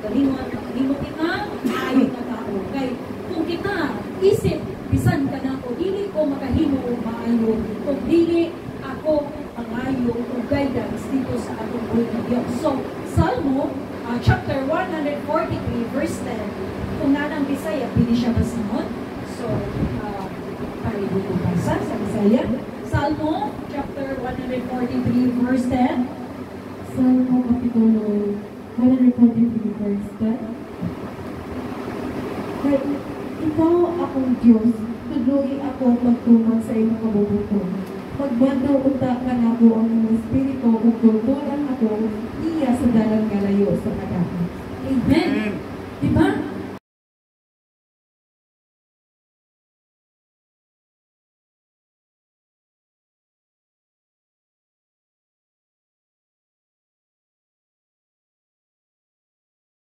kaugalingon, makalimot kita, ayon na tao. Kay, kung kita, isip, bisan ka na ako, dili ko makahimo o maayo, kung dili ako pangayo o guidance dito sa atong buhay na Diyos. So, Salmo, chapter 143, verse 10, kung nanang Bisaya, pili siya basingon. So, pari dito basa sa Bisaya. Salmo, chapter 143, verse 10. Salmo, Kapitulo 143, verse 10. Kaya ikaw akong Diyos, tudloy ako magtuman sa iyong kabubuton. Pagbandaw unta ka na ko ang mga espiritu, ug tulturan ako, iya sa dalan nga layo sa